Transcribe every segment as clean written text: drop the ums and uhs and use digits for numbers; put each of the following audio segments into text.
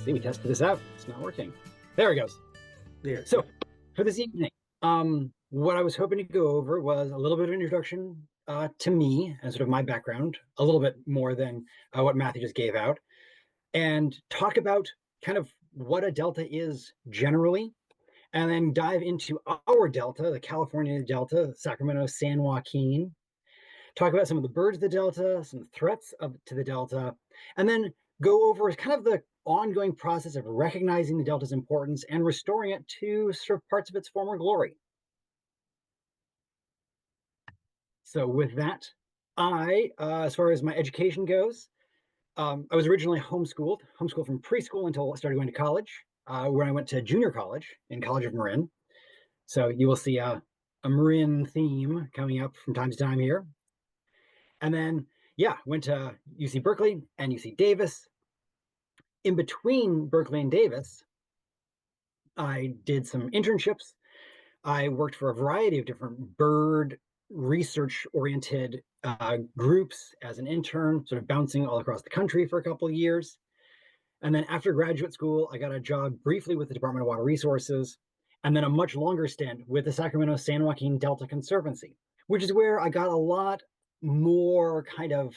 see, we tested this out. It's not working. There it goes. There. So for this evening, what I was hoping to go over was a little bit of an introduction to me and sort of my background, a little bit more than what Matthew just gave out, and talk about kind of what a delta is generally, and then dive into our delta, the California Delta, Sacramento-San Joaquin, talk about some of the birds of the delta, some threats to the delta, and then go over kind of the ongoing process of recognizing the delta's importance and restoring it to sort of parts of its former glory. So with that, as far as my education goes, I was originally homeschooled from preschool until I started going to college, where I went to junior college in College of Marin. So you will see a Marin theme coming up from time to time here. And then, yeah, went to UC Berkeley and UC Davis. In between Berkeley and Davis, I did some internships. I worked for a variety of different bird research-oriented groups as an intern, sort of bouncing all across the country for a couple of years. And then after graduate school, I got a job briefly with the Department of Water Resources, and then a much longer stint with the Sacramento-San Joaquin Delta Conservancy, which is where I got a lot more kind of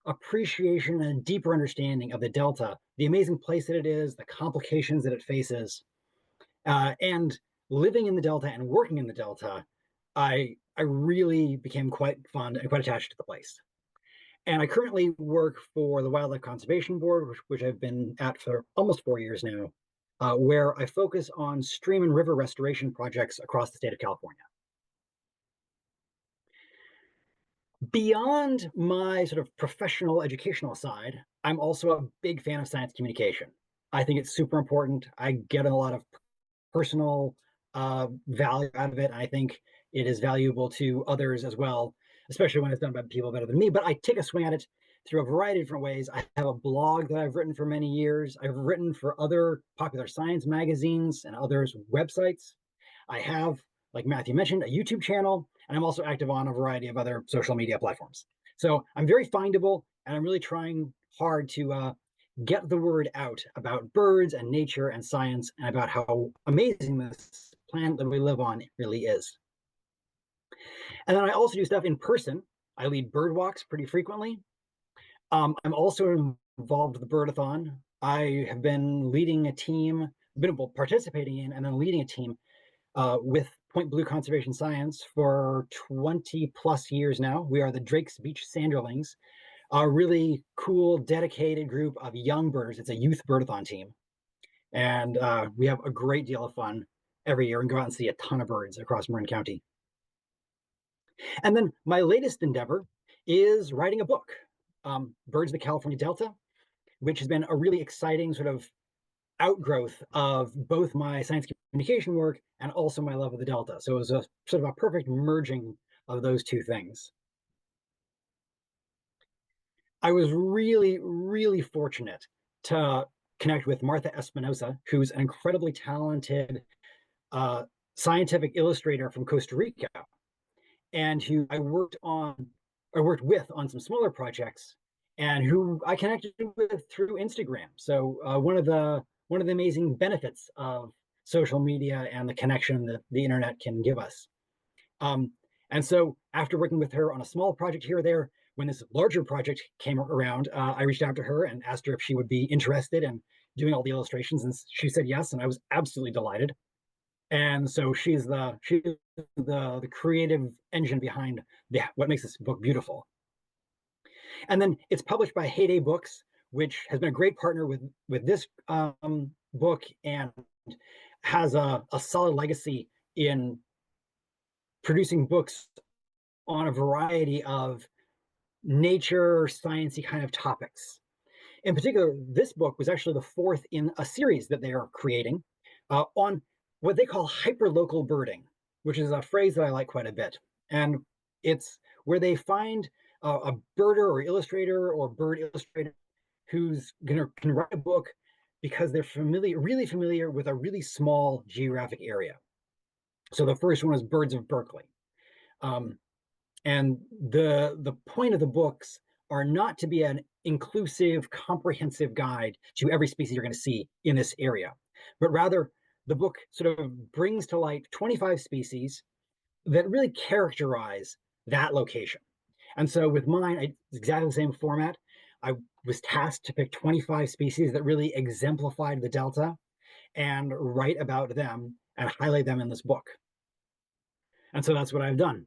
appreciation and a deeper understanding of the Delta, the amazing place that it is, the complications that it faces, and living in the Delta and working in the Delta, I really became quite fond and quite attached to the place. And I currently work for the Wildlife Conservation Board, which I've been at for almost 4 years now, where I focus on stream and river restoration projects across the state of California. Beyond my sort of professional educational side, I'm also a big fan of science communication. I think it's super important. I get a lot of personal value out of it. I think it is valuable to others as well, especially when it's done by people better than me. But I take a swing at it through a variety of different ways. I have a blog that I've written for many years. I've written for other popular science magazines and others' websites. I have, like Matthew mentioned, a YouTube channel, and I'm also active on a variety of other social media platforms. So I'm very findable, and I'm really trying hard to get the word out about birds and nature and science and about how amazing this planet that we live on really is. And then I also do stuff in person. I lead bird walks pretty frequently. I'm also involved with the Birdathon. I have been leading a team, been participating in and then leading a team with Point Blue Conservation Science for 20 plus years now. We are the Drake's Beach Sanderlings, a really cool, dedicated group of young birders. It's a youth birdathon team. And we have a great deal of fun every year and go out and see a ton of birds across Marin County. And then my latest endeavor is writing a book, Birds of the California Delta, which has been a really exciting sort of outgrowth of both my science communication work and also my love of the Delta. So it was a sort of a perfect merging of those two things. I was really, really fortunate to connect with Martha Espinosa, who's an incredibly talented scientific illustrator from Costa Rica, and who I worked with on some smaller projects, and who I connected with through Instagram. So one of the amazing benefits of social media and the connection that the internet can give us. And so after working with her on a small project here or there, when this larger project came around, I reached out to her and asked her if she would be interested in doing all the illustrations, and she said yes, and I was absolutely delighted. And so she's the creative engine behind what makes this book beautiful. And then it's published by Heyday Books, which has been a great partner with this book and has a solid legacy in producing books on a variety of nature, sciencey kind of topics. In particular, this book was actually the fourth in a series that they are creating on what they call hyperlocal birding, which is a phrase that I like quite a bit. And it's where they find a birder or illustrator or bird illustrator who's can write a book because they're really familiar with a really small geographic area. So the first one is Birds of Berkeley. And the point of the books are not to be an inclusive, comprehensive guide to every species you're going to see in this area, but rather the book sort of brings to light 25 species that really characterize that location. And so with mine, it's exactly the same format. I was tasked to pick 25 species that really exemplified the Delta and write about them and highlight them in this book. And so that's what I've done.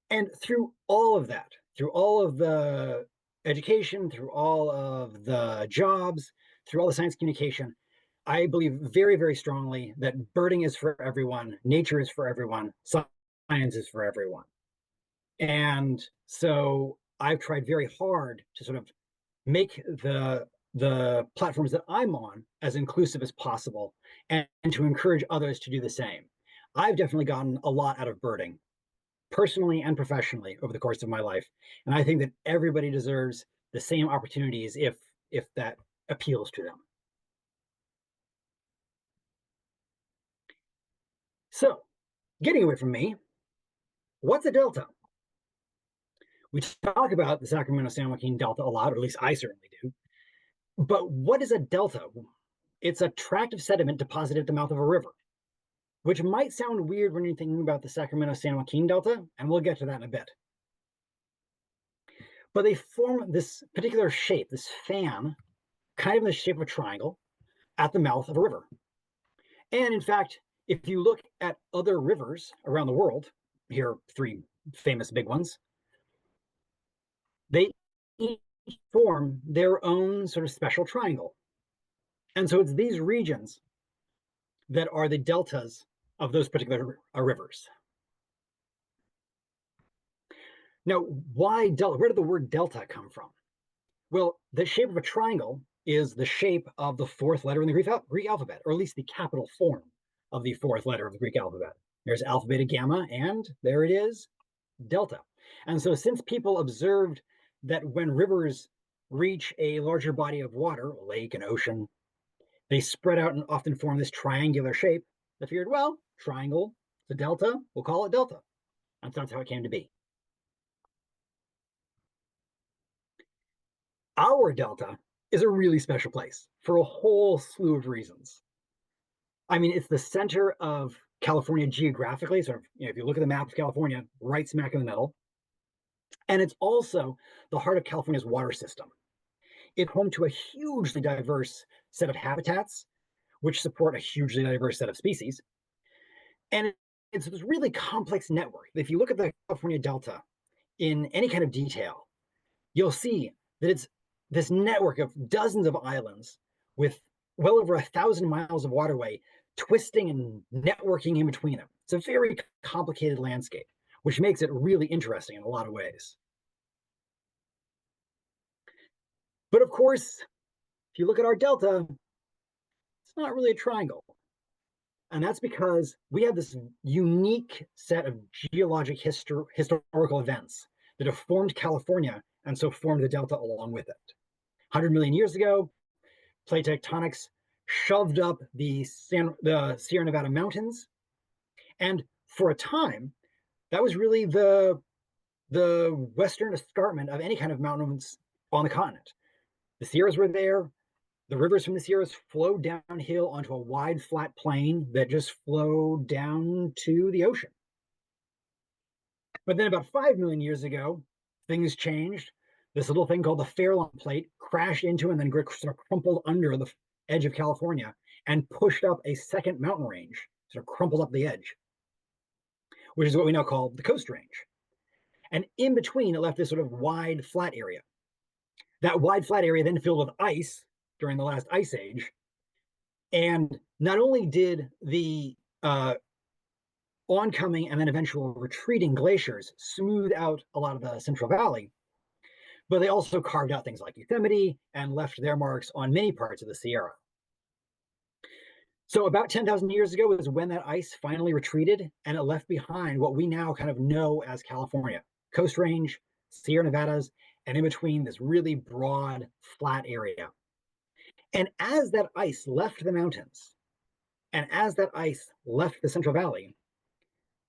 And through all of that, through all of the education, through all of the jobs, through all the science communication, I believe very, very strongly that birding is for everyone, nature is for everyone, science is for everyone. And so I've tried very hard to sort of make the platforms that I'm on as inclusive as possible and to encourage others to do the same. I've definitely gotten a lot out of birding, personally and professionally, over the course of my life. And I think that everybody deserves the same opportunities if that appeals to them. So, getting away from me, what's a delta? We talk about the Sacramento-San Joaquin Delta a lot, or at least I certainly do. But what is a delta? It's a tract of sediment deposited at the mouth of a river, which might sound weird when you're thinking about the Sacramento-San Joaquin Delta, and we'll get to that in a bit. But they form this particular shape, this fan, kind of in the shape of a triangle, at the mouth of a river. And in fact, if you look at other rivers around the world, here are three famous big ones, they each form their own sort of special triangle. And so it's these regions that are the deltas of those particular rivers. Now, why delta? Where did the word delta come from? Well, the shape of a triangle is the shape of the fourth letter in the Greek alphabet, or at least the capital form of the fourth letter of the Greek alphabet. There's alpha, beta, gamma, and there it is, delta. And so since people observed that when rivers reach a larger body of water, a lake, an ocean, they spread out and often form this triangular shape, they figured, well, triangle, it's a delta, we'll call it delta. And so that's how it came to be. Our delta is a really special place for a whole slew of reasons. I mean, it's the center of California geographically. Sort of, if you look at the map of California, right smack in the middle. And it's also the heart of California's water system. It's home to a hugely diverse set of habitats, which support a hugely diverse set of species. And it's this really complex network. If you look at the California Delta in any kind of detail, you'll see that it's this network of dozens of islands with well over 1,000 miles of waterway twisting and networking in between them. It's a very complicated landscape, which makes it really interesting in a lot of ways. But of course, if you look at our delta, it's not really a triangle. And that's because we have this unique set of geologic historical events that have formed California and so formed the delta along with it. 100 million years ago, plate tectonics shoved up the Sierra Nevada mountains. And for a time, that was really the western escarpment of any kind of mountains on the continent. The Sierras were there. The rivers from the Sierras flowed downhill onto a wide, flat plain that just flowed down to the ocean. But then about 5 million years ago, things changed. This little thing called the Farallon Plate crashed into and then sort of crumpled under the edge of California and pushed up a second mountain range, sort of crumpled up the edge, which is what we now call the Coast Range. And in between, it left this sort of wide, flat area. That wide, flat area then filled with ice during the last ice age. And not only did the oncoming and then eventual retreating glaciers smooth out a lot of the Central Valley, but they also carved out things like Yosemite and left their marks on many parts of the Sierra. So about 10,000 years ago is when that ice finally retreated, and it left behind what we now kind of know as California, Coast Range, Sierra Nevadas, and in between this really broad, flat area. And as that ice left the mountains, and as that ice left the Central Valley,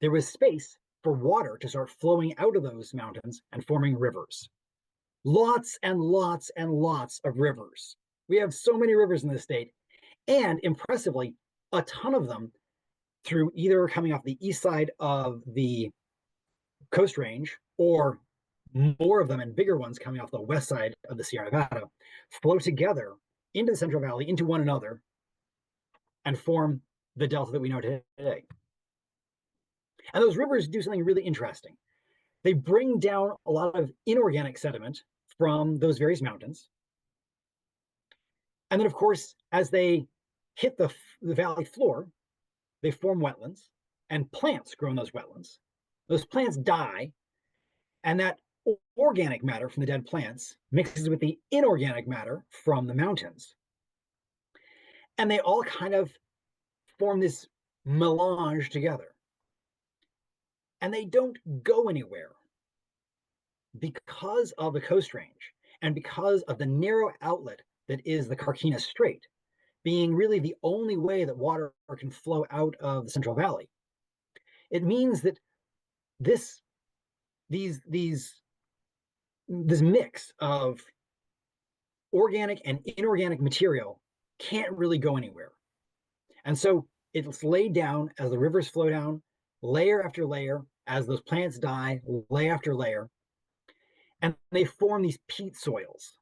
there was space for water to start flowing out of those mountains and forming rivers. Lots and lots and lots of rivers. We have so many rivers in this state, and impressively, a ton of them through either coming off the east side of the Coast Range or more of them and bigger ones coming off the west side of the Sierra Nevada flow together into the Central Valley, into one another, and form the delta that we know today. And those rivers do something really interesting. They bring down a lot of inorganic sediment from those various mountains. And then, of course, as they hit the valley floor, they form wetlands, and plants grow in those wetlands. Those plants die, and that organic matter from the dead plants mixes with the inorganic matter from the mountains. And they all kind of form this melange together. And they don't go anywhere because of the Coast Range and because of the narrow outlet that is the Carquinez Strait, being really the only way that water can flow out of the Central Valley. It means that this mix of organic and inorganic material can't really go anywhere. And so it's laid down as the rivers flow down, layer after layer, as those plants die, layer after layer, and they form these peat soils.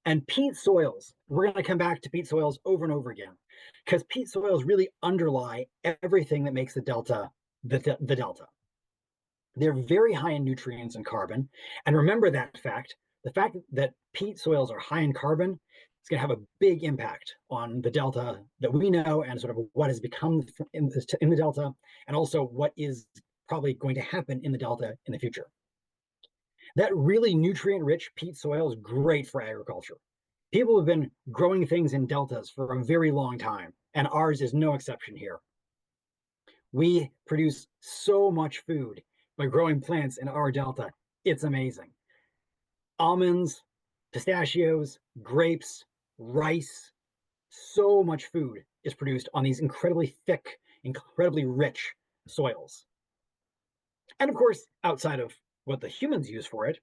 And peat soils, we're going to come back to peat soils over and over again, because peat soils really underlie everything that makes the delta the delta. They're very high in nutrients and carbon. And remember that fact, the fact that peat soils are high in carbon is going to have a big impact on the delta that we know and sort of what has become in the delta, and also what is probably going to happen in the delta in the future. That really nutrient-rich peat soil is great for agriculture. People have been growing things in deltas for a very long time, and ours is no exception here. We produce so much food by growing plants in our delta. It's amazing. Almonds, pistachios, grapes, rice, so much food is produced on these incredibly thick, incredibly rich soils. And of course, outside of what the humans use for it,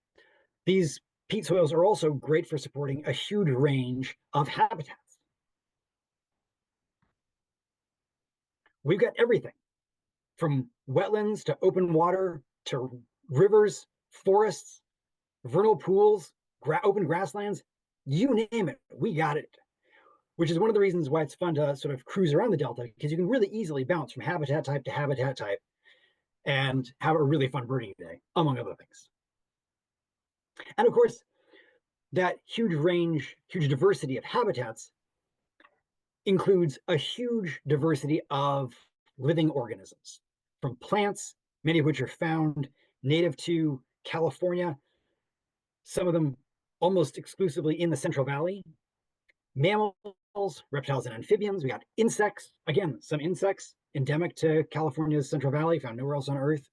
these peat soils are also great for supporting a huge range of habitats. We've got everything from wetlands to open water to rivers, forests, vernal pools, open grasslands, you name it, we got it. Which is one of the reasons why it's fun to sort of cruise around the delta, because you can really easily bounce from habitat type to habitat type and have a really fun birding day, among other things. And of course, that huge range, huge diversity of habitats includes a huge diversity of living organisms, from plants, many of which are found native to California, some of them almost exclusively in the Central Valley, mammals, reptiles, and amphibians. We got insects, again, some insects endemic to California's Central Valley, found nowhere else on Earth.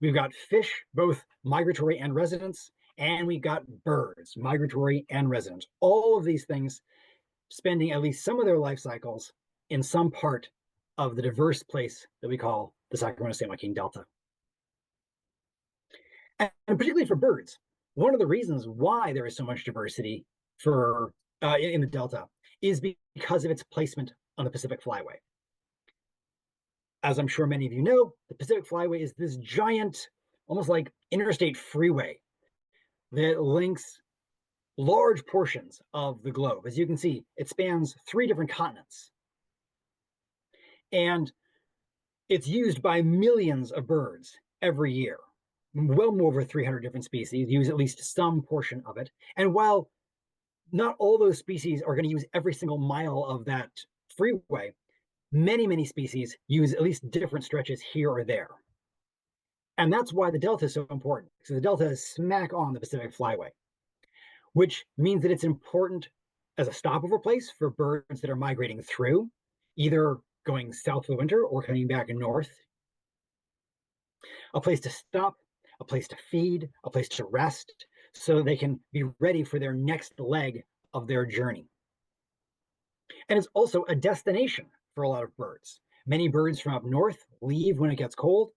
We've got fish, both migratory and residents, and we've got birds, migratory and resident. All of these things spending at least some of their life cycles in some part of the diverse place that we call the Sacramento-San Joaquin Delta. And particularly for birds, one of the reasons why there is so much diversity in the Delta is because of its placement on the Pacific Flyway. As I'm sure many of you know, the Pacific Flyway is this giant, almost like interstate freeway that links large portions of the globe. As you can see, it spans 3 different continents. And it's used by millions of birds every year. Well over 300 different species use at least some portion of it. And while not all those species are going to use every single mile of that freeway, many, many species use at least different stretches here or there. And that's why the Delta is so important. So the Delta is smack on the Pacific Flyway, which means that it's important as a stopover place for birds that are migrating through, either going south for the winter or coming back north. A place to stop, a place to feed, a place to rest, so they can be ready for their next leg of their journey. And it's also a destination for a lot of birds. Many birds from up north leave when it gets cold,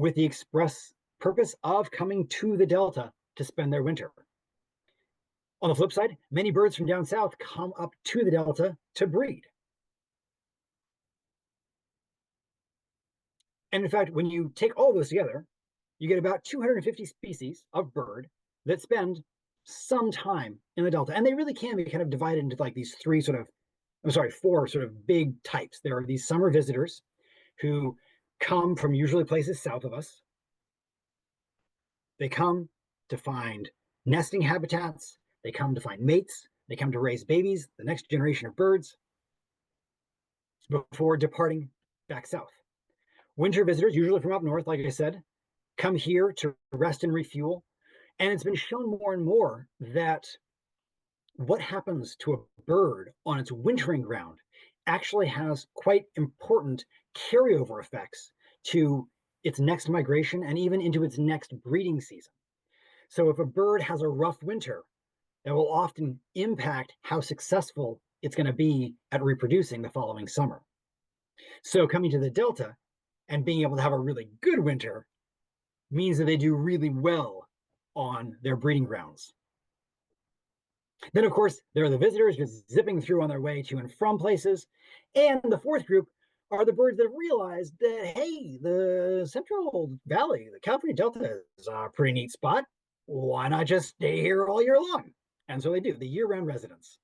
with the express purpose of coming to the Delta to spend their winter. On the flip side, many birds from down south come up to the Delta to breed. And in fact, when you take all those together, you get about 250 species of bird that spend some time in the Delta. And they really can be kind of divided into like these four sort of big types. There are these summer visitors who come from usually places south of us. They come to find nesting habitats. They come to find mates. They come to raise babies, the next generation of birds, before departing back south. Winter visitors, usually from up north, like I said, come here to rest and refuel. And it's been shown more and more that what happens to a bird on its wintering ground actually has quite important carryover effects to its next migration and even into its next breeding season. So if a bird has a rough winter, that will often impact how successful it's going to be at reproducing the following summer. So coming to the Delta and being able to have a really good winter means that they do really well on their breeding grounds. Then, of course, there are the visitors just zipping through on their way to and from places. And the fourth group are the birds that have realized that, hey, the Central Valley, the California Delta is a pretty neat spot. Why not just stay here all year long? And so they do, the year-round residents.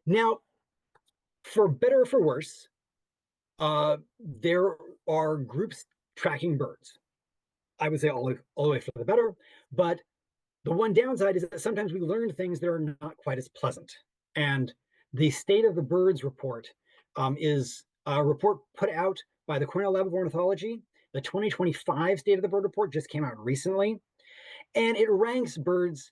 Now, for better or for worse, there are groups tracking birds. I would say all the way for the better, but the one downside is that sometimes we learn things that are not quite as pleasant. And the State of the Birds report is a report put out by the Cornell Lab of Ornithology. The 2025 State of the Bird report just came out recently, and it ranks birds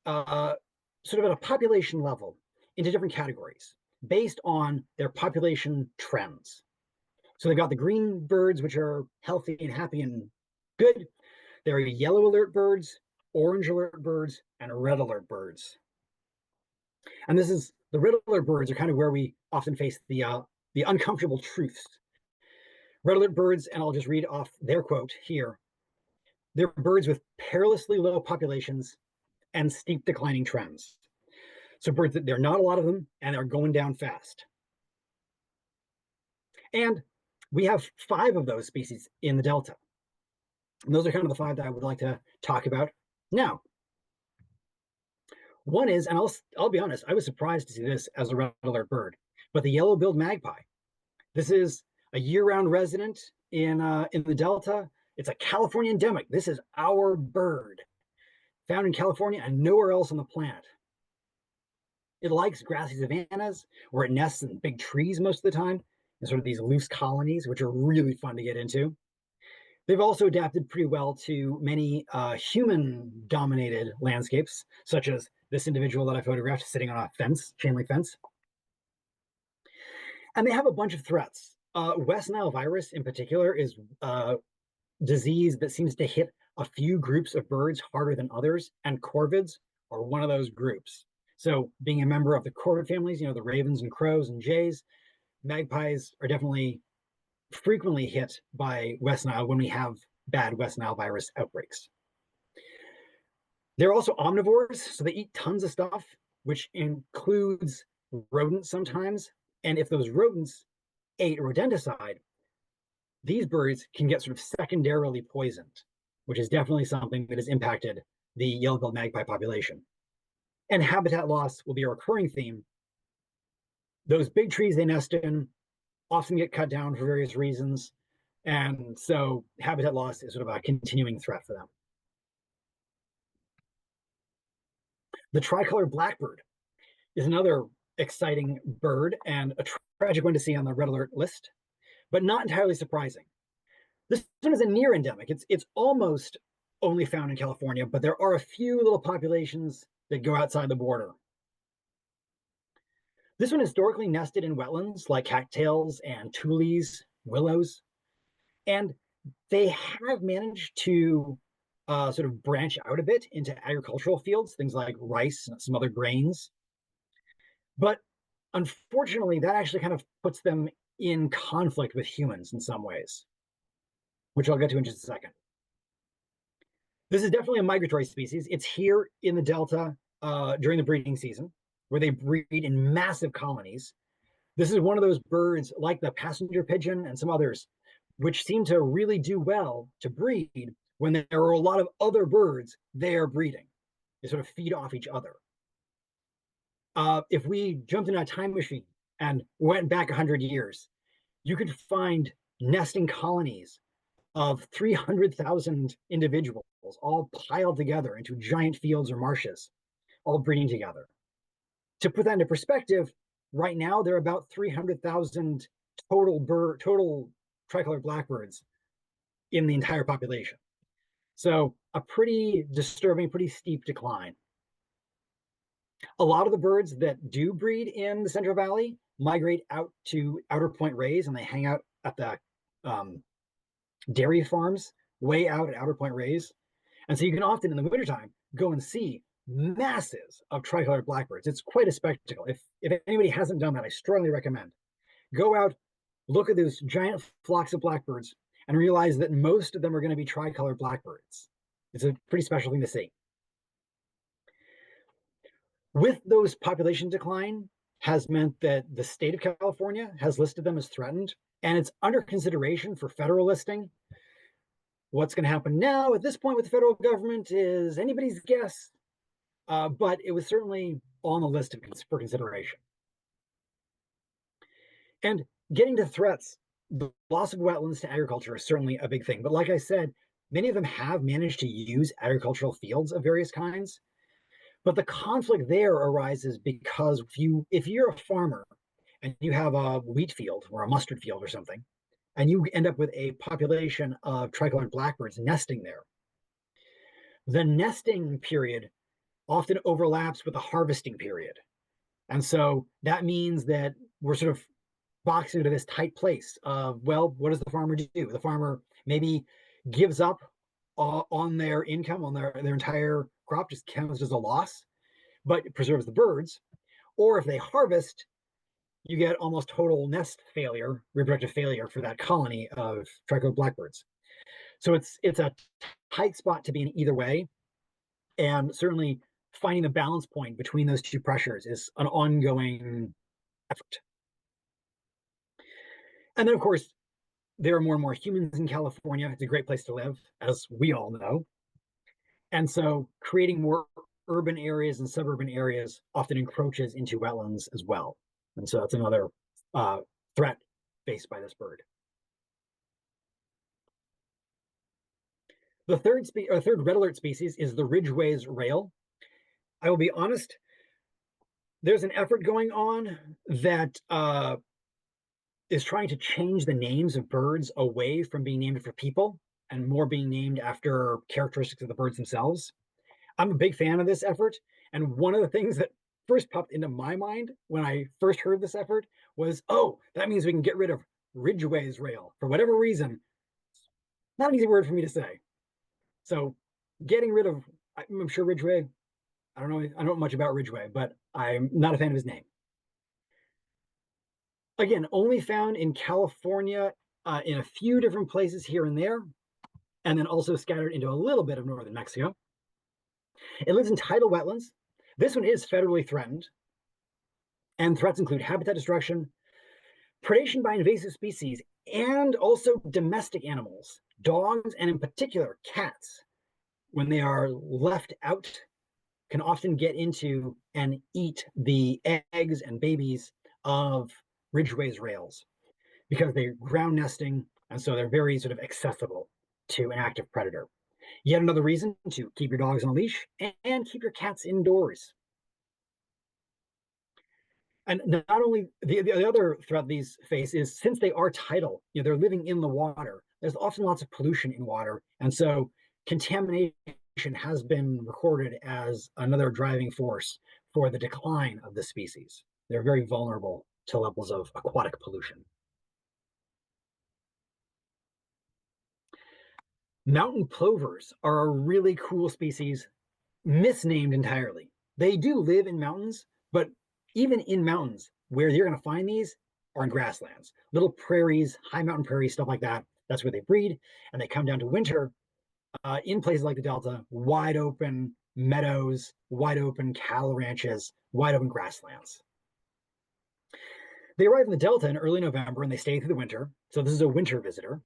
sort of at a population level into different categories based on their population trends. So they've got the green birds, which are healthy and happy and good. There are yellow alert birds, orange alert birds, and red alert birds. And this is the red alert birds are kind of where we often face the uncomfortable truths. Red alert birds, and I'll just read off their quote here. They're birds with perilously low populations and steep declining trends. So birds that there are not a lot of them, and they're going down fast. And we have 5 of those species in the Delta. And those are kind of the 5 that I would like to talk about now. One is, and I'll be honest, I was surprised to see this as a red alert bird, but the yellow-billed magpie. This is a year-round resident in the Delta. It's a California endemic. This is our bird, found in California and nowhere else on the planet. It likes grassy savannas where it nests in big trees most of the time, and sort of these loose colonies, which are really fun to get into. They've also adapted pretty well to many human-dominated landscapes, such as this individual that I photographed sitting on a fence, chain link fence. And they have a bunch of threats. West Nile virus in particular is a disease that seems to hit a few groups of birds harder than others, and corvids are one of those groups. So being a member of the corvid families, the ravens and crows and jays, magpies are definitely frequently hit by West Nile when we have bad West Nile virus outbreaks. They're also omnivores, so they eat tons of stuff, which includes rodents sometimes. And if those rodents ate rodenticide, these birds can get sort of secondarily poisoned, which is definitely something that has impacted the yellow-billed magpie population. And habitat loss will be a recurring theme. Those big trees they nest in often get cut down for various reasons. And so habitat loss is sort of a continuing threat for them. The tricolor blackbird is another exciting bird and a tragic one to see on the red alert list, but not entirely surprising. This one is a near endemic. It's almost only found in California, but there are a few little populations that go outside the border. This one historically nested in wetlands like cattails and tules, willows, and they have managed to sort of branch out a bit into agricultural fields, things like rice and some other grains. But unfortunately, that actually kind of puts them in conflict with humans in some ways, which I'll get to in just a second. This is definitely a migratory species. It's here in the Delta during the breeding season, where they breed in massive colonies. This is one of those birds, like the passenger pigeon and some others, which seem to really do well to breed when there are a lot of other birds they are breeding. They sort of feed off each other. If we jumped in a time machine and went back 100 years, you could find nesting colonies of 300,000 individuals all piled together into giant fields or marshes, all breeding together. To put that into perspective, right now there are about 300,000 total tricolored blackbirds in the entire population. So a pretty disturbing, pretty steep decline. A lot of the birds that do breed in the Central Valley migrate out to Outer Point Rays, and they hang out at the dairy farms way out at Outer Point Rays. And so you can often in the wintertime go and see masses of tricolored blackbirds. It's quite a spectacle. If anybody hasn't done that, I strongly recommend. Go out, look at those giant flocks of blackbirds, and realize that most of them are going to be tricolored blackbirds. It's a pretty special thing to see. With those population decline has meant that the state of California has listed them as threatened, and it's under consideration for federal listing. What's going to happen now at this point with the federal government is anybody's guess, but it was certainly on the list for consideration. And getting to threats, the loss of wetlands to agriculture is certainly a big thing. But like I said, many of them have managed to use agricultural fields of various kinds. But the conflict there arises because if you're a farmer and you have a wheat field or a mustard field or something, and you end up with a population of tricolored blackbirds nesting there, the nesting period often overlaps with the harvesting period. And so that means that we're sort of boxed into this tight place of, well, what does the farmer do? The farmer maybe gives up on their income, on their entire crop, just counts as a loss, but it preserves the birds. Or if they harvest, you get almost total nest failure, reproductive failure for that colony of tricolored blackbirds. So it's a tight spot to be in either way. And certainly finding the balance point between those two pressures is an ongoing effort. And then, of course, there are more and more humans in California. It's a great place to live, as we all know. And so creating more urban areas and suburban areas often encroaches into wetlands as well. And so that's another threat faced by this bird. The third red alert species is the Ridgway's rail. I will be honest, there's an effort going on that is trying to change the names of birds away from being named for people and more being named after characteristics of the birds themselves. I'm a big fan of this effort. And one of the things that first popped into my mind when I first heard this effort was, oh, that means we can get rid of Ridgway's rail. For whatever reason, not an easy word for me to say. So getting rid of, I'm sure Ridgway, I don't know much about Ridgway, but I'm not a fan of his name. Again, only found in California, in a few different places here and there, and then also scattered into a little bit of northern Mexico. It lives in tidal wetlands. This one is federally threatened, and threats include habitat destruction, predation by invasive species, and also domestic animals, dogs, and in particular cats, when they are left out, can often get into and eat the eggs and babies of Ridgway's rails because they're ground nesting, and so they're very sort of accessible to an active predator. Yet another reason to keep your dogs on a leash and keep your cats indoors. And not only the other threat these face is, since they are tidal, they're living in the water, there's often lots of pollution in water. And so contamination has been recorded as another driving force for the decline of the species. They're very vulnerable to levels of aquatic pollution. Mountain plovers are a really cool species, misnamed entirely. They do live in mountains, but even in mountains where you're going to find these, are in grasslands, little prairies, high mountain prairies, stuff like that. That's where they breed, and they come down to winter in places like the Delta, wide open meadows, wide open cattle ranches, wide open grasslands. They arrive in the Delta in early November and they stay through the winter. So this is a winter visitor.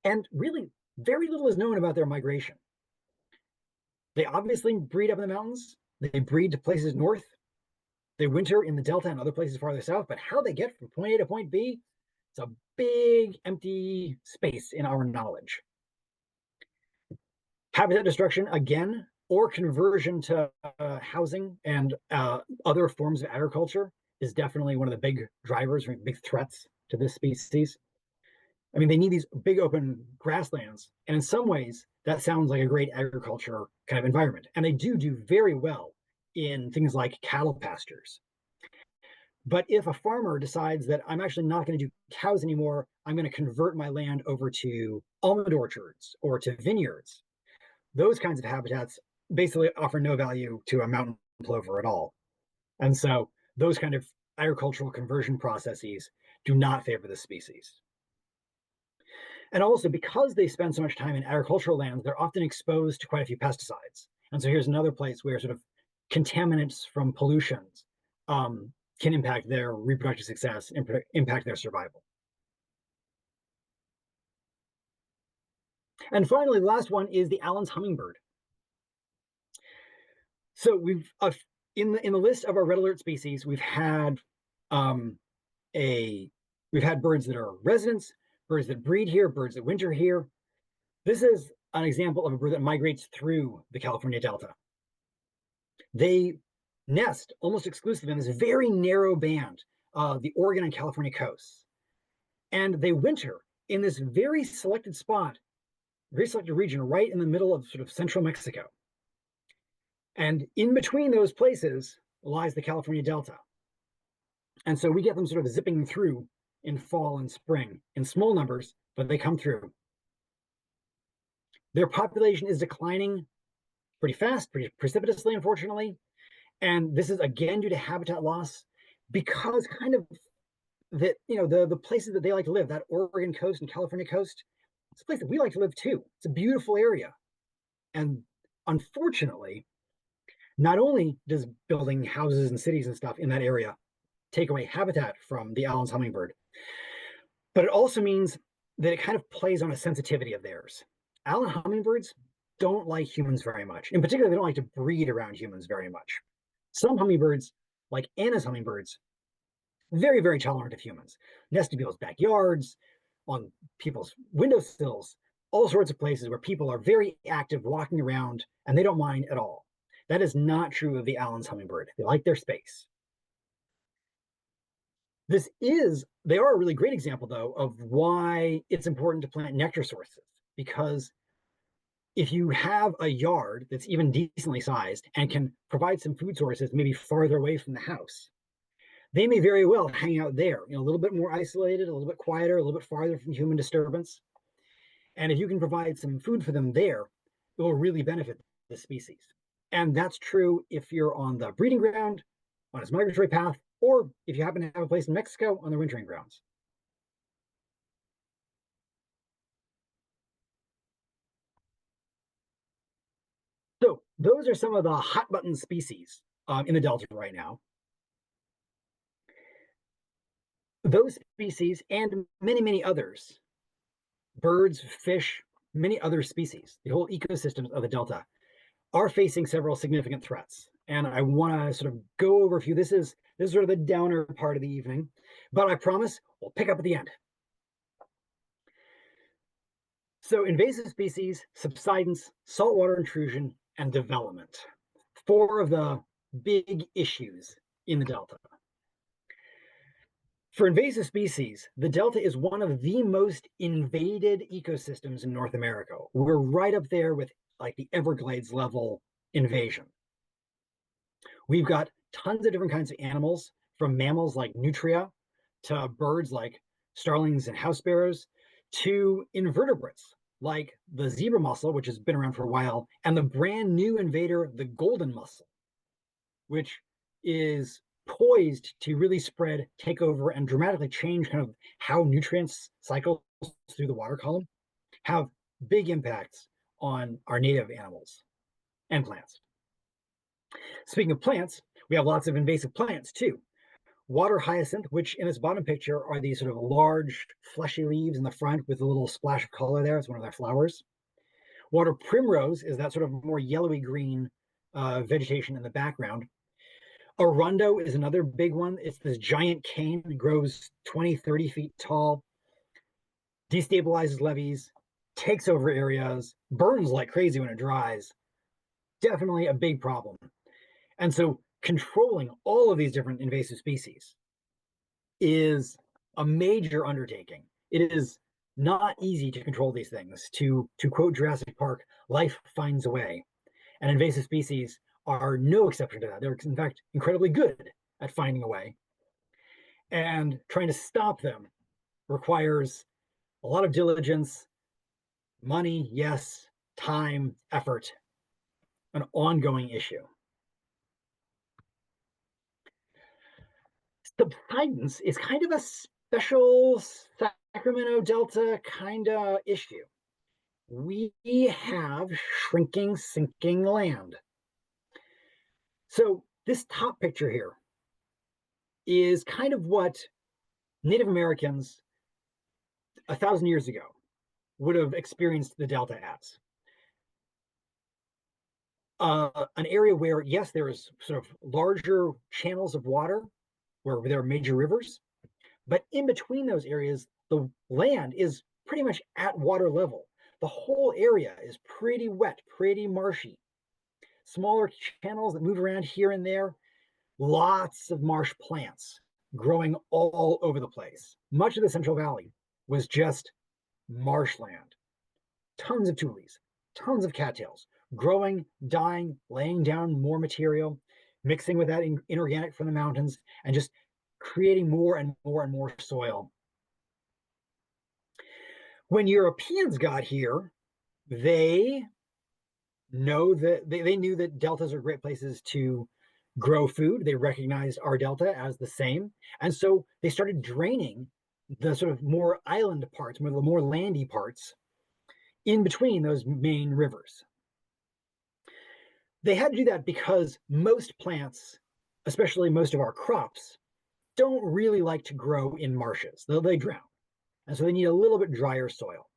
And really, very little is known about their migration. They obviously breed up in the mountains. They breed to places north. They winter in the Delta and other places farther south. But how they get from point A to point B, it's a big empty space in our knowledge. Habitat destruction, again, or conversion to housing and other forms of agriculture is definitely one of the big drivers, big threats to this species. I mean, they need these big open grasslands, and in some ways, that sounds like a great agriculture kind of environment. And they do very well in things like cattle pastures. But if a farmer decides that I'm actually not going to do cows anymore, I'm going to convert my land over to almond orchards or to vineyards, those kinds of habitats basically offer no value to a mountain plover at all. And so those kind of agricultural conversion processes do not favor this species. And also, because they spend so much time in agricultural lands, they're often exposed to quite a few pesticides. And so here's another place where sort of contaminants from pollutions can impact their reproductive success, impact their survival. And finally, the last one is the Allen's hummingbird. So we've in the list of our red alert species, we've had birds that are residents, birds that breed here, birds that winter here. This is an example of a bird that migrates through the California Delta. They nest almost exclusively in this very narrow band of the Oregon and California coasts. And they winter in this very selected spot, very selected region right in the middle of sort of central Mexico. And in between those places lies the California Delta. And so we get them sort of zipping through in fall and spring in small numbers, but they come through. Their population is declining pretty fast, pretty precipitously, unfortunately. And this is again due to habitat loss, because kind of that, the places that they like to live, that Oregon coast and California coast, it's a place that we like to live too. It's a beautiful area. And unfortunately, not only does building houses and cities and stuff in that area take away habitat from the Allen's hummingbird, but it also means that it kind of plays on a sensitivity of theirs. Allen hummingbirds don't like humans very much. In particular, they don't like to breed around humans very much. Some hummingbirds, like Anna's hummingbirds, very, very tolerant of humans. Nest in people's backyards, on people's windowsills, all sorts of places where people are very active walking around, and they don't mind at all. That is not true of the Allen's hummingbird. They like their space. They are a really great example, though, of why it's important to plant nectar sources, because if you have a yard that's even decently sized and can provide some food sources maybe farther away from the house, they may very well hang out there, a little bit more isolated, a little bit quieter, a little bit farther from human disturbance. And if you can provide some food for them there, it will really benefit the species. And that's true if you're on the breeding ground, on its migratory path, or if you happen to have a place in Mexico on the wintering grounds. So those are some of the hot button species in the Delta right now. Those species and many, many others, birds, fish, many other species, the whole ecosystems of the Delta are facing several significant threats. And I want to sort of go over a few. This is sort of the downer part of the evening, but I promise we'll pick up at the end. So invasive species, subsidence, saltwater intrusion, and development. 4 of the big issues in the Delta. For invasive species, the Delta is one of the most invaded ecosystems in North America. We're right up there with like the Everglades level invasion. We've got tons of different kinds of animals, from mammals like nutria to birds like starlings and house sparrows, to invertebrates like the zebra mussel, which has been around for a while, and the brand new invader, the golden mussel, which is poised to really spread, take over, and dramatically change kind of how nutrients cycle through the water column, have big impacts on our native animals and plants. Speaking of plants, we have lots of invasive plants too. Water hyacinth, which in this bottom picture are these sort of large, fleshy leaves in the front with a little splash of color there. It's one of their flowers. Water primrose is that sort of more yellowy green vegetation in the background. Arundo is another big one. It's this giant cane that grows 20, 30 feet tall, destabilizes levees, takes over areas, burns like crazy when it dries. Definitely a big problem. And so controlling all of these different invasive species is a major undertaking. It is not easy to control these things. To quote Jurassic Park, life finds a way. And invasive species are no exception to that. They're, in fact, incredibly good at finding a way. And trying to stop them requires a lot of diligence, money, yes, time, effort, an ongoing issue. Subsidence is kind of a special Sacramento Delta kind of issue. We have shrinking, sinking land. So this top picture here is kind of what Native Americans 1,000 years ago would have experienced the Delta as. An area where, yes, there is sort of larger channels of water where there are major rivers, but in between those areas, the land is pretty much at water level. The whole area is pretty wet, pretty marshy. Smaller channels that move around here and there, lots of marsh plants growing all over the place. Much of the Central Valley was just marshland. Tons of tules, tons of cattails, growing, dying, laying down more material, mixing with that inorganic from the mountains, and just creating more and more and more soil. When Europeans got here, they knew that deltas are great places to grow food. They recognized our delta as the same. And so they started draining the sort of more island parts, the more landy parts in between those main rivers. They had to do that because most plants, especially most of our crops, don't really like to grow in marshes. They drown. And so they need a little bit drier soil.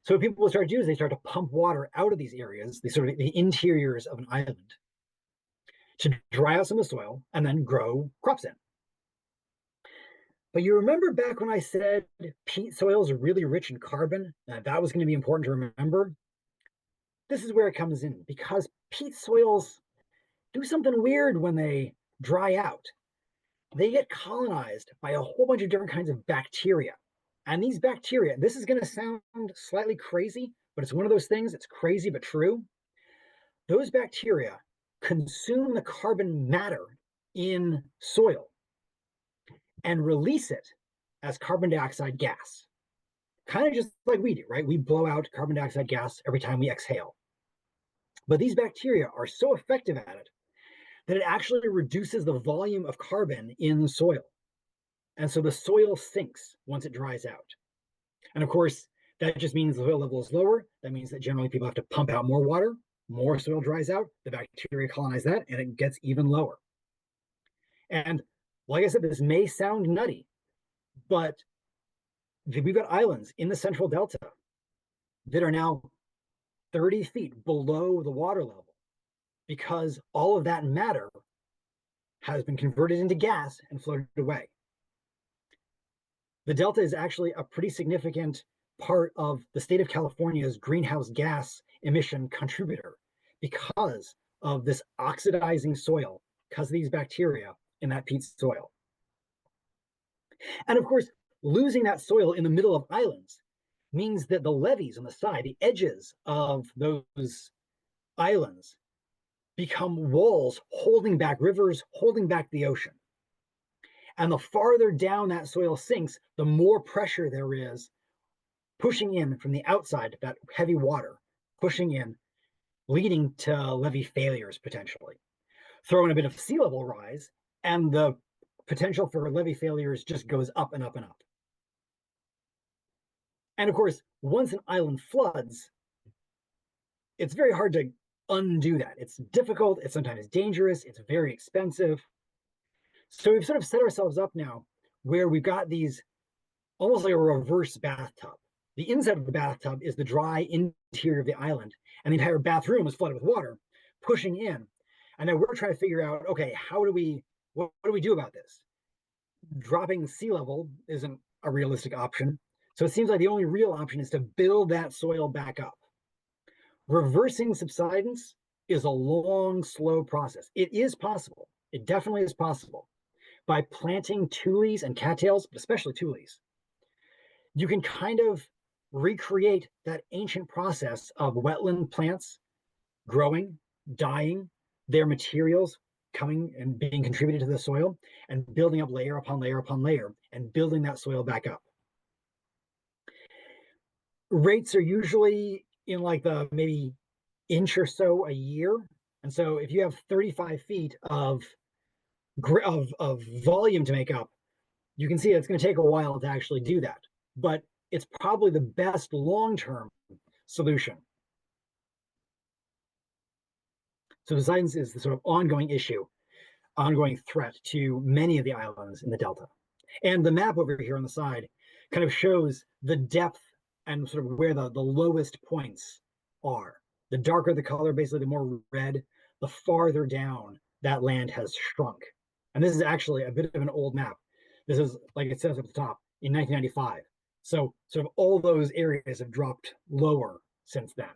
So what people start to do is they start to pump water out of these areas, the interiors of an island, to dry out some of the soil and then grow crops in. But you remember back when I said peat soils are really rich in carbon, that was going to be important to remember? This is where it comes in, because peat soils do something weird when they dry out. They get colonized by a whole bunch of different kinds of bacteria. And these bacteria, this is going to sound slightly crazy, but it's one of those things, it's crazy but true. Those bacteria consume the carbon matter in soil and release it as carbon dioxide gas. Kind of just like we do, right? We blow out carbon dioxide gas every time we exhale. But these bacteria are so effective at it that it actually reduces the volume of carbon in the soil. And so the soil sinks once it dries out. And of course, that just means the soil level is lower. That means that generally people have to pump out more water, more soil dries out, the bacteria colonize that, and it gets even lower. And like I said, this may sound nutty, but we've got islands in the Central Delta that are now 30 feet below the water level because all of that matter has been converted into gas and floated away. The Delta is actually a pretty significant part of the state of California's greenhouse gas emission contributor because of this oxidizing soil, because of these bacteria in that peat soil. And of course, losing that soil in the middle of islands means that the levees on the side, the edges of those islands, become walls holding back rivers, holding back the ocean. And the farther down that soil sinks, the more pressure there is pushing in from the outside, that heavy water pushing in, leading to levee failures potentially. Throw in a bit of sea level rise, and the potential for levee failures just goes up and up and up. And of course, once an island floods, it's very hard to undo that. It's difficult, it's sometimes dangerous, it's very expensive. So we've sort of set ourselves up now where we've got these almost like a reverse bathtub. The inside of the bathtub is the dry interior of the island, and the entire bathroom is flooded with water, pushing in. And now we're trying to figure out, okay, what do we do about this? Dropping sea level isn't a realistic option. So it seems like the only real option is to build that soil back up. Reversing subsidence is a long, slow process. It is possible. It definitely is possible. By planting tules and cattails, but especially tules, you can kind of recreate that ancient process of wetland plants growing, dying, their materials coming and being contributed to the soil, and building up layer upon layer upon layer, and building that soil back up. Rates are usually in like the maybe inch or so a year. And so if you have 35 feet of volume to make up, you can see it's going to take a while to actually do that. But it's probably the best long-term solution. So subsidence is the sort of ongoing issue, ongoing threat to many of the islands in the Delta. And the map over here on the side kind of shows the depth and sort of where the lowest points are. The darker the color, basically the more red, the farther down that land has shrunk. And this is actually a bit of an old map. This is, like it says at the top, in 1995. So sort of all those areas have dropped lower since then.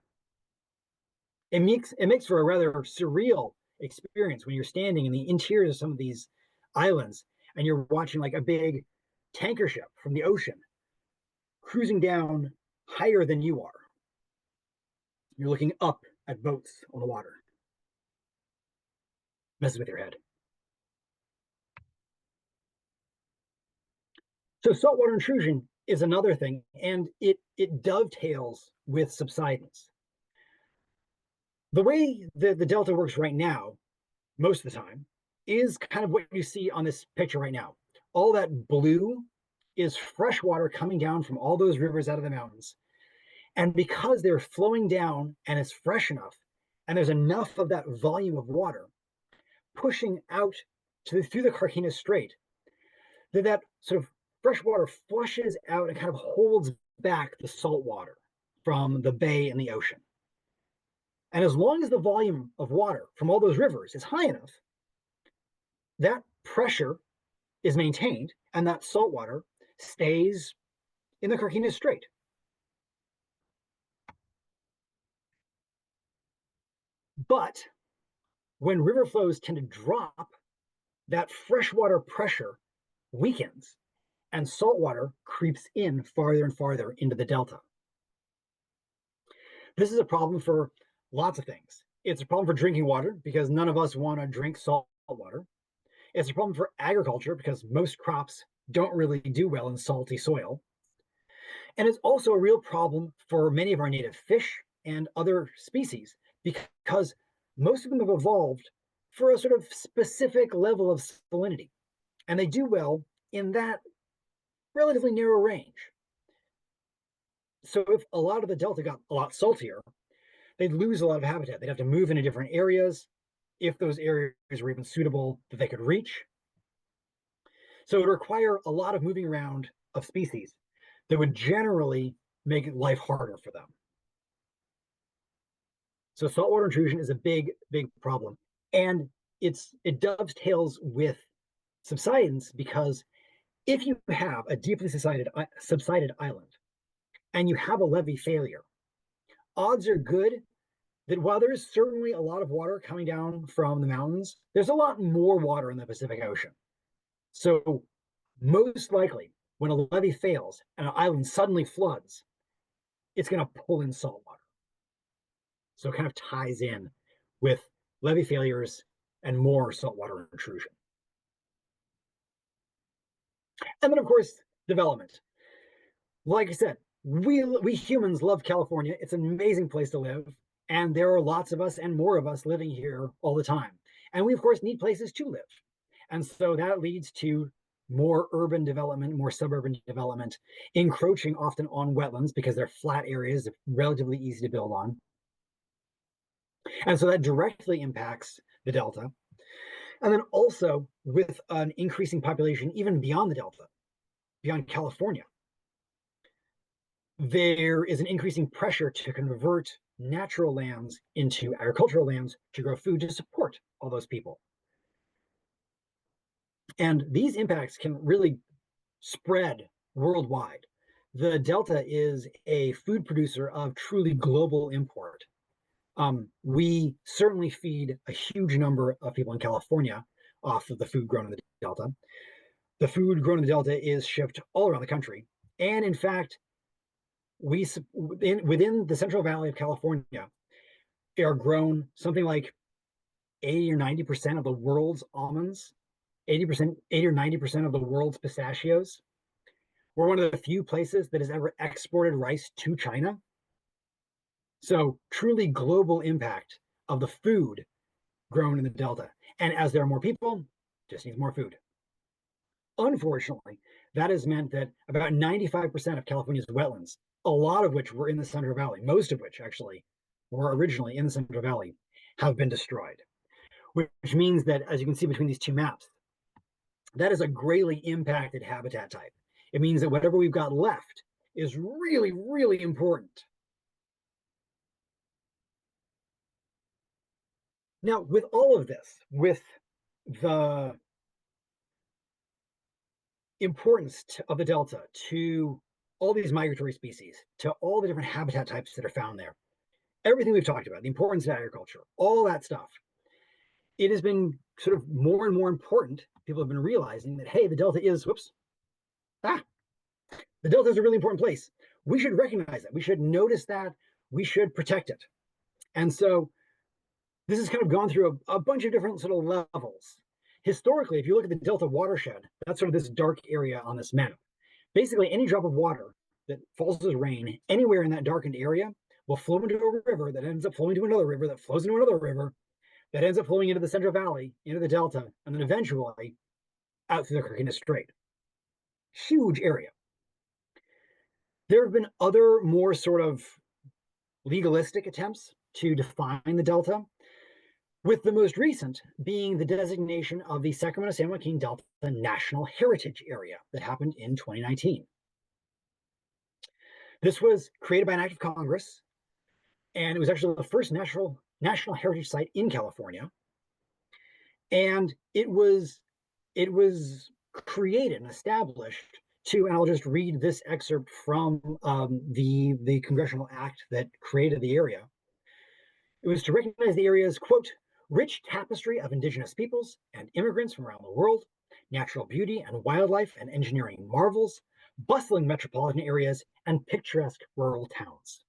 It makes for a rather surreal experience when you're standing in the interior of some of these islands and you're watching like a big tanker ship from the ocean cruising down higher than you are. You're looking up at boats on the water. Messes with your head. So saltwater intrusion is another thing, and it dovetails with subsidence. The way the Delta works right now, most of the time, is kind of what you see on this picture right now. All that blue is fresh water coming down from all those rivers out of the mountains. And because they're flowing down and it's fresh enough, and there's enough of that volume of water pushing out through the Carquinez Strait, that sort of fresh water flushes out and kind of holds back the salt water from the bay and the ocean. And as long as the volume of water from all those rivers is high enough, that pressure is maintained and that salt water stays in the Carquinez Strait. But when river flows tend to drop, that freshwater pressure weakens and salt water creeps in farther and farther into the Delta. This is a problem for lots of things. It's a problem for drinking water because none of us want to drink salt water. It's a problem for agriculture because most crops don't really do well in salty soil. And it's also a real problem for many of our native fish and other species because most of them have evolved for a sort of specific level of salinity. And they do well in that relatively narrow range. So if a lot of the Delta got a lot saltier, they'd lose a lot of habitat. They'd have to move into different areas if those areas were even suitable that they could reach. So it would require a lot of moving around of species that would generally make life harder for them. So saltwater intrusion is a big, big problem. And it dovetails with subsidence because if you have a deeply subsided island and you have a levee failure, odds are good that while there is certainly a lot of water coming down from the mountains, there's a lot more water in the Pacific Ocean. So most likely when a levee fails and an island suddenly floods, it's going to pull in salt water. So it kind of ties in with levee failures and more saltwater intrusion. And then, of course, development. Like I said, we humans love California. It's an amazing place to live. And there are lots of us and more of us living here all the time. And we, of course, need places to live. And so that leads to more urban development, more suburban development, encroaching often on wetlands because they're flat areas, relatively easy to build on. And so that directly impacts the Delta. And then also with an increasing population, even beyond the Delta, beyond California, there is an increasing pressure to convert natural lands into agricultural lands to grow food to support all those people. And these impacts can really spread worldwide. The Delta is a food producer of truly global import. We certainly feed a huge number of people in California off of the food grown in the Delta. The food grown in the Delta is shipped all around the country. And in fact, within the Central Valley of California, are grown something like 80 or 90% of the world's almonds, 80 or 90% of the world's pistachios. We're one of the few places that has ever exported rice to China. So truly global impact of the food grown in the Delta. And as there are more people, just needs more food. Unfortunately, that has meant that about 95% of California's wetlands, a lot of which were in the Central Valley, most of which actually were originally in the Central Valley, have been destroyed. Which means that, as you can see between these two maps, that is a greatly impacted habitat type. It means that whatever we've got left is really, really important. Now, with all of this, with the importance of the Delta to all these migratory species, to all the different habitat types that are found there, everything we've talked about, the importance of agriculture, all that stuff, it has been sort of more and more important. People have been realizing that, hey, the Delta is, the Delta is a really important place. We should recognize that. We should notice that. We should protect it. And so this has kind of gone through a bunch of different sort of levels. Historically, if you look at the Delta watershed, that's sort of this dark area on this map. Basically, any drop of water that falls as rain anywhere in that darkened area will flow into a river that ends up flowing to another river that flows into another river that ends up flowing into the Central Valley, into the Delta, and then eventually out through the Carquinez Strait. Huge area. There have been other more sort of legalistic attempts to define the Delta, with the most recent being the designation of the Sacramento-San Joaquin Delta National Heritage Area that happened in 2019. This was created by an act of Congress, and it was actually the first national heritage site in California. And it was created and established to, and I'll just read this excerpt from the congressional act that created the area. It was to recognize the area's, quote, rich tapestry of indigenous peoples and immigrants from around the world, natural beauty and wildlife and engineering marvels, bustling metropolitan areas, and picturesque rural towns.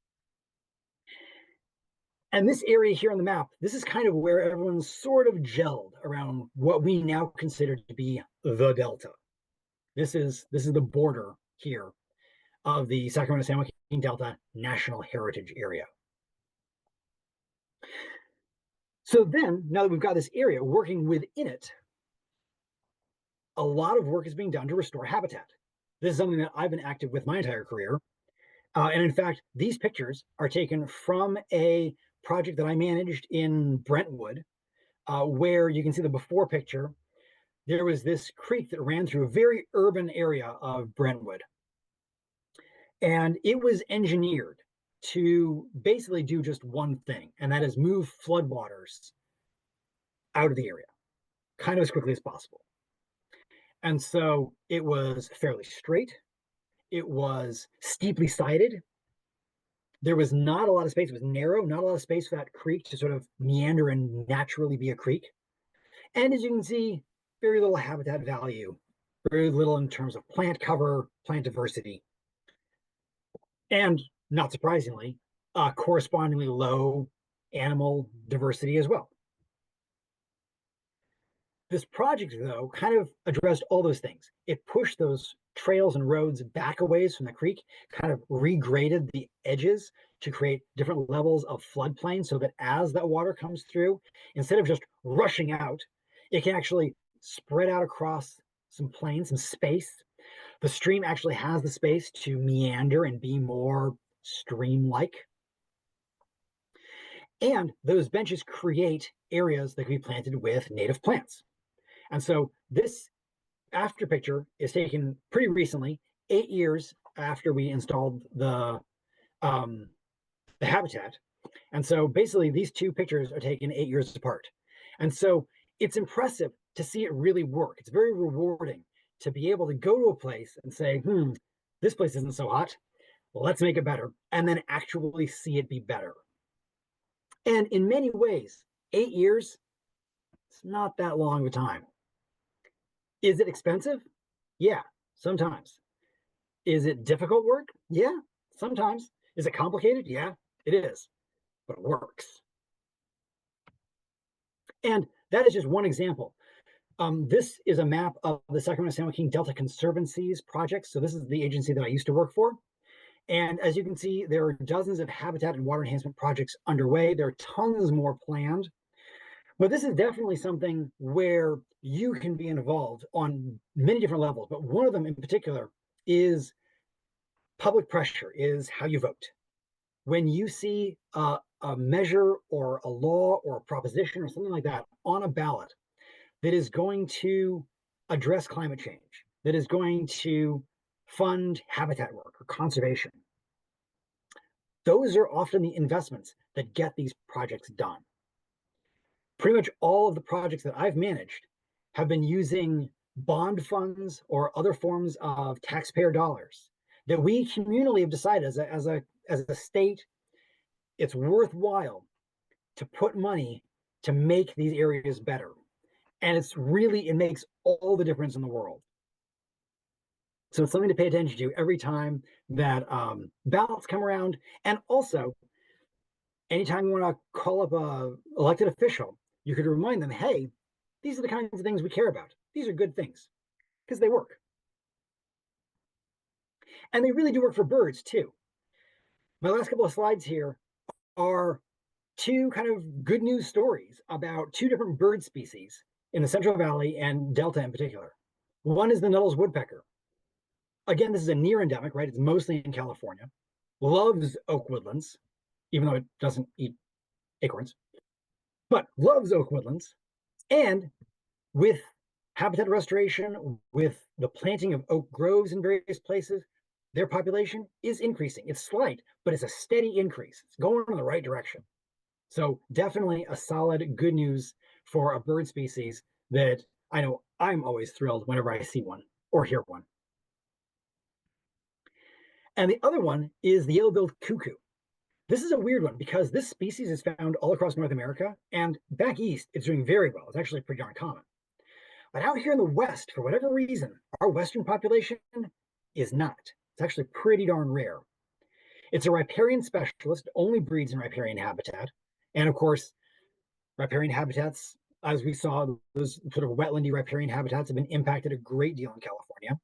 And this area here on the map, this is kind of where everyone's sort of gelled around what we now consider to be the Delta. This is the border here of the Sacramento-San Joaquin Delta National Heritage Area. So then, now that we've got this area working within it, a lot of work is being done to restore habitat. This is something that I've been active with my entire career. And in fact, these pictures are taken from a project that I managed in Brentwood, where you can see the before picture. There was this creek that ran through a very urban area of Brentwood. And it was engineered to basically do just one thing, and that is move floodwaters out of the area kind of as quickly as possible. And so it was fairly straight. It was steeply sided. There was not a lot of space. It was narrow, not a lot of space for that creek to sort of meander and naturally be a creek. And as you can see, very little habitat value, very little in terms of plant cover, plant diversity. And not surprisingly, correspondingly low animal diversity as well. This project, though, kind of addressed all those things. It pushed those trails and roads back a ways from the creek, kind of regraded the edges to create different levels of floodplain so that as that water comes through, instead of just rushing out, it can actually spread out across some plains, some space. The stream actually has the space to meander and be more stream-like. And those benches create areas that can be planted with native plants. And so this after picture is taken pretty recently, 8 years after we installed the habitat. And so basically these two pictures are taken 8 years apart. And so it's impressive to see it really work. It's very rewarding to be able to go to a place and say, this place isn't so hot. Well, let's make it better. And then actually see it be better. And in many ways, 8 years, it's not that long of a time. Is it expensive? Yeah, sometimes. Is it difficult work? Yeah, sometimes. Is it complicated? Yeah, it is, but it works. And that is just one example. This is a map of the Sacramento-San Joaquin Delta Conservancy's projects. So this is the agency that I used to work for. And as you can see, there are dozens of habitat and water enhancement projects underway. There are tons more planned. But this is definitely something where you can be involved on many different levels. But one of them in particular is public pressure, is how you vote. When you see a measure or a law or a proposition or something like that on a ballot that is going to address climate change, that is going to fund habitat work or conservation, those are often the investments that get these projects done. Pretty much all of the projects that I've managed have been using bond funds or other forms of taxpayer dollars that we communally have decided as a state, it's worthwhile to put money to make these areas better. And it makes all the difference in the world. So it's something to pay attention to every time that ballots come around. And also, anytime you want to call up a elected official, you could remind them, hey, these are the kinds of things we care about. These are good things, because they work. And they really do work for birds, too. My last couple of slides here are two kind of good news stories about two different bird species in the Central Valley and Delta in particular. One is the Nuttall's woodpecker. Again, this is a near endemic, right? It's mostly in California. Loves oak woodlands, even though it doesn't eat acorns, but loves oak woodlands. And with habitat restoration, with the planting of oak groves in various places, their population is increasing. It's slight, but it's a steady increase. It's going in the right direction. So definitely a solid good news for a bird species that I know I'm always thrilled whenever I see one or hear one. And the other one is the yellow-billed cuckoo. This is a weird one because this species is found all across North America, and back east, it's doing very well. It's actually pretty darn common. But out here in the West, for whatever reason, our Western population is not. It's actually pretty darn rare. It's a riparian specialist, only breeds in riparian habitat. And of course, riparian habitats, as we saw, those sort of wetlandy riparian habitats have been impacted a great deal in California,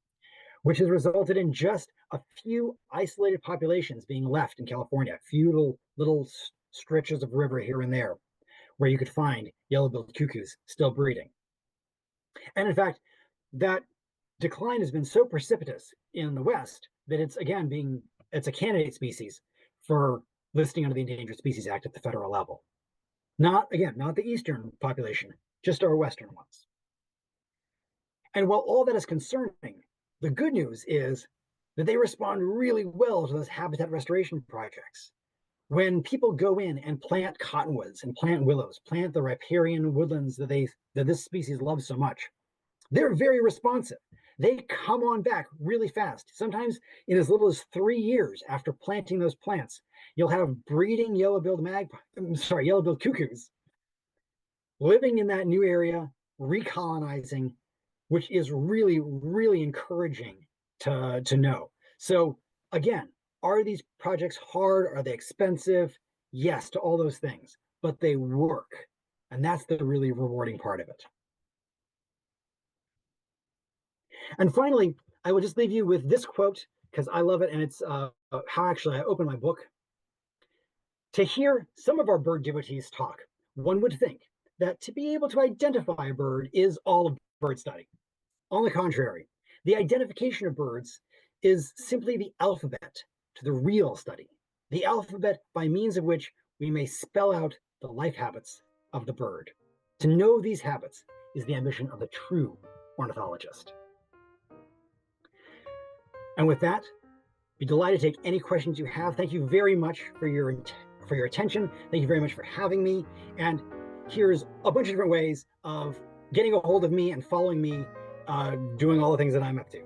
which has resulted in just a few isolated populations being left in California, a few little stretches of river here and there where you could find yellow-billed cuckoos still breeding. And in fact, that decline has been so precipitous in the West that it's a candidate species for listing under the Endangered Species Act at the federal level. Not the Eastern population, just our Western ones. And while all that is concerning, the good news is that they respond really well to those habitat restoration projects. When people go in and plant cottonwoods and plant willows, plant the riparian woodlands that this species loves so much, they're very responsive. They come on back really fast. Sometimes in as little as 3 years after planting those plants, you'll have breeding yellow-billed cuckoos living in that new area, recolonizing, which is really, really encouraging to know. So again, are these projects hard? Are they expensive? Yes, to all those things, but they work. And that's the really rewarding part of it. And finally, I will just leave you with this quote because I love it. And it's how actually I open my book. To hear some of our bird devotees talk, one would think that to be able to identify a bird is all bird study. On the contrary, the identification of birds is simply the alphabet to the real study, the alphabet by means of which we may spell out the life habits of the bird. To know these habits is the ambition of the true ornithologist. And with that, be delighted to take any questions you have. Thank you very much for your attention. Thank you very much for having me. And here's a bunch of different ways of getting a hold of me and following me, doing all the things that I'm up to.